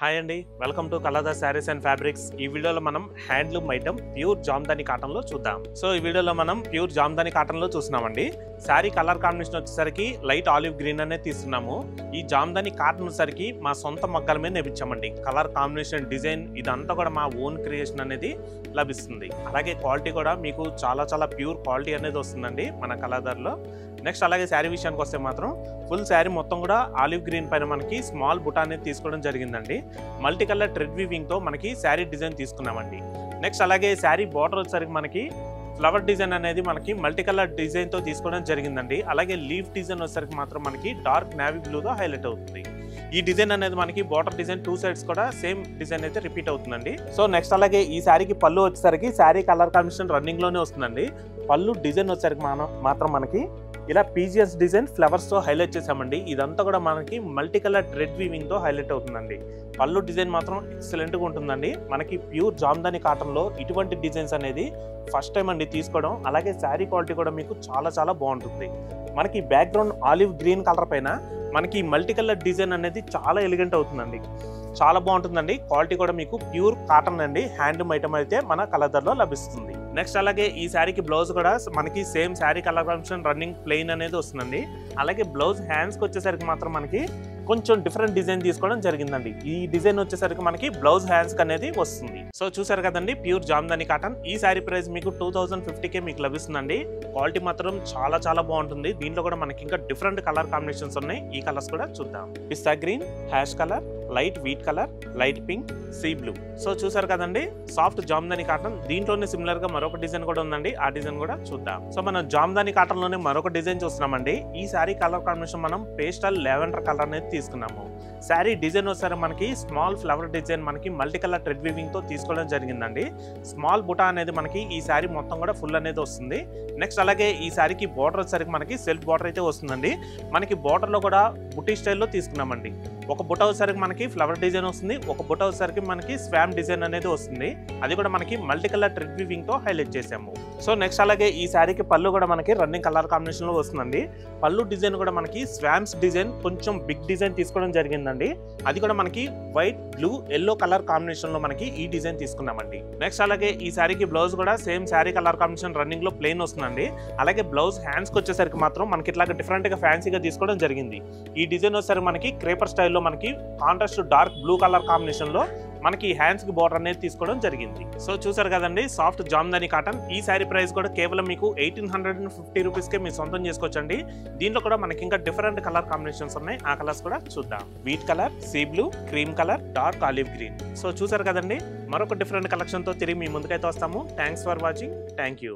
Hi అండి, welcome to colours saris and fabrics. ఈ వీడియోలో మనం handloom item pure Jamdani cotton లో చూద్దాం. సో ఈ వీడియోలో మనం ప్యూర్ జామ్దాని కాటన్ లో చూస్తున్నామండి. శారీ కలర్ కాంబినేషన్ వచ్చేసరికి లైట్ ఆలివ్ గ్రీన్ అనేది తీస్తున్నాము. ఈ జామ్దాని కాటన్ వచ్చేసరికి మా సొంత మగ్గల మీద నేర్పించామండి. కలర్ కాంబినేషన్, డిజైన్ ఇదంతా కూడా మా ఓన్ క్రియేషన్ అనేది లభిస్తుంది. అలాగే క్వాలిటీ కూడా మీకు చాలా ప్యూర్ క్వాలిటీ అనేది వస్తుందండి మన కలర్లో. నెక్స్ట్ అలాగే శారీ విషయానికి వస్తే మాత్రం ఫుల్ శారీ మొత్తం కూడా ఆలివ్ గ్రీన్ పైన మనకి స్మాల్ బుటా అనేది తీసుకోవడం జరిగిందండి. మల్టీ కలర్ థ్రెడ్ వీవింగ్ తో మనకి శారీ డిజైన్ తీసుకున్నామండి. నెక్స్ట్ అలాగే శారీ బార్డర్ వచ్చేసరికి మనకి ఫ్లవర్ డిజైన్ అనేది మనకి మల్టీ కలర్ డిజైన్ తో తీసుకోవడం జరిగిందండి. అలాగే లీఫ్ డిజైన్ వచ్చేసరికి మాత్రం మనకి డార్క్ నేవీ బ్లూతో హైలైట్ అవుతుంది. ఈ డిజైన్ అనేది మనకి బార్డర్ డిజైన్ టూ సైడ్స్ కూడా సేమ్ డిజైన్ అయితే రిపీట్ అవుతుందండి. సో నెక్స్ట్ అలాగే ఈ శారీకి పళ్ళు వచ్చేసరికి శారీ కలర్ కాంబినేషన్ రన్నింగ్ లోనే వస్తుందండి. పళ్ళు డిజైన్ వచ్చేసరికి మాత్రం మనకి ఇలా పీజియస్ డిజైన్ ఫ్లవర్స్ తో హైలైట్ చేసామండి. ఇదంతా కూడా మనకి మల్టీ కలర్ థ్రెడ్ వీవింగ్ తో హైలైట్ అవుతుందండి. పళ్ళు డిజైన్ మాత్రం ఎక్సలెంట్ గా ఉంటుందండి. మనకి ప్యూర్ జామ్దాని కాటన్ లో ఇటువంటి డిజైన్స్ అనేది ఫస్ట్ టైం అండి తీసుకోవడం. అలాగే శారీ క్వాలిటీ కూడా మీకు చాలా బాగుంటుంది. మనకి బ్యాక్గ్రౌండ్ ఆలివ్ గ్రీన్ కలర్ పైన మనకి మల్టీ కలర్ డిజైన్ అనేది చాలా ఎలిగెంట్ అవుతుందండి. చాలా బాగుంటుందండి. క్వాలిటీ కూడా మీకు ప్యూర్ కాటన్ అండి. హ్యాండ్లూమ్ ఐటమ్ అయితే మన కలర్ లో లభిస్తుంది. నెక్స్ట్ అలాగే ఈ శారీకి బ్లౌజ్ కూడా మనకి same sari colour combination running plain అనేది వస్తుందండి. అలాగే బ్లౌజ్ హ్యాండ్స్కి వచ్చేసరికి మాత్రం మనకి కొంచెం డిఫరెంట్ డిజైన్ తీసుకోవడం జరిగిందండి. ఈ డిజైన్ వచ్చేసరికి మనకి బ్లౌజ్ హ్యాండ్స్ అనేది వస్తుంది. సో చూసారు కదండి ప్యూర్ జామ్దాని కాటన్. ఈ శారీ ప్రైస్ మీకు 2050కే మీకు లభిస్తుందండి. క్వాలిటీ మాత్రం చాలా బాగుంటుంది. దీంట్లో కూడా మనకి ఇంకా డిఫరెంట్ కలర్ కాంబినేషన్స్ ఉన్నాయి. ఈ కలర్స్ కూడా చూద్దాం. Pista green, hash colour, light wheat colour, light pink, sea blue. So చూసారు కదండి సాఫ్ట్ జామ్దాని కాటన్. దీంట్లోనే సిమిలర్ గా మరొక డిజైన్ కూడా ఉందండి. ఆ డిజైన్ కూడా చూద్దాం. సో మనం జామ్దాని కాటన్ లోనే మరొక డిజైన్ చూస్తున్నామండి. ఈ శారీ కలర్ కాంబినేషన్ మనం పేస్టల్ లెవెండర్ కలర్ అనేది తీసుకున్నాము. శారీ డిజైన్ వచ్చారు మనకి స్మాల్ ఫ్లవర్ డిజైన్ మనకి మల్టీ కలర్ థ్రెడ్ వీవింగ్ తో తీసుకోవడం జరిగిందండి. స్మాల్ బుటా అనేది మనకి ఈ శారీ మొత్తం కూడా ఫుల్ అనేది వస్తుంది. నెక్స్ట్ అలాగే ఈ శారీకి బార్డర్ వచ్చేసరికి మనకి సెల్ఫ్ బార్డర్ అయితే వస్తుందండి. మనకి బార్డర్ లో కూడా బుటీ స్టైల్లో తీసుకున్నామండి. ఒక బుట్ట వచ్చేసరికి మనకి ఫ్లవర్ డిజైన్ వస్తుంది. ఒక బుట్ట వచ్చేసరికి మనకి స్వామ్ డిజైన్ అనేది వస్తుంది. అది కూడా మనకి మల్టీ కలర్ థ్రెడ్ వీవింగ్ తో హైలైట్ చేసాము. సో నెక్స్ట్ అలాగే ఈ శారీకి పళ్ళు కూడా మనకి రన్నింగ్ కలర్ కాంబినేషన్ లో వస్తుందండి. పళ్ళు డిజైన్ కూడా మనకి స్వామ్స్ డిజైన్ కొంచెం బిగ్ డిజైన్ తీసుకోవడం జరిగిందండి. అది కూడా మనకి white, blue, yellow colour combination లో మనకి ఈ డిజైన్ తీసుకున్నామండి. నెక్స్ట్ అలాగే ఈ శారీకి బ్లౌజ్ కూడా same sari colour combination running లో ప్లెయిన్ వస్తుందండి. అలాగే బ్లౌజ్ హ్యాండ్స్ కి వచ్చేసరికి మాత్రం మనకి ఇట్లాగా డిఫరెంట్ గా ఫ్యాన్సీగా తీసుకోవడం జరిగింది. ఈ డిజైన్ వచ్చేసరికి మనకి క్రేపర్ స్టైల్లో మనకి contrast dark blue colour combination లో మనకి హ్యాండ్స్ కి బార్డర్ అనేది తీసుకోవడం జరిగింది. సో చూసారు కదండి సాఫ్ట్ జామ్దాని కాటన్. ఈ శారీ ప్రైస్ కూడా కేవలం మీకు 1850 రూపీస్కే మీరు సొంతం చేసుకోవచ్చండి. దీంట్లో కూడా మనకి ఇంకా డిఫరెంట్ కలర్ కాంబినేషన్స్ ఉన్నాయి. ఆ కలర్స్ కూడా చూద్దాం. Wheat colour, sea blue, cream colour, dark olive green. So చూసారు కదండి మరొక డిఫరెంట్ కలెక్షన్ తో తిరిగి మీ ముందుకైతే వస్తాము. Thanks for watching. Thank you.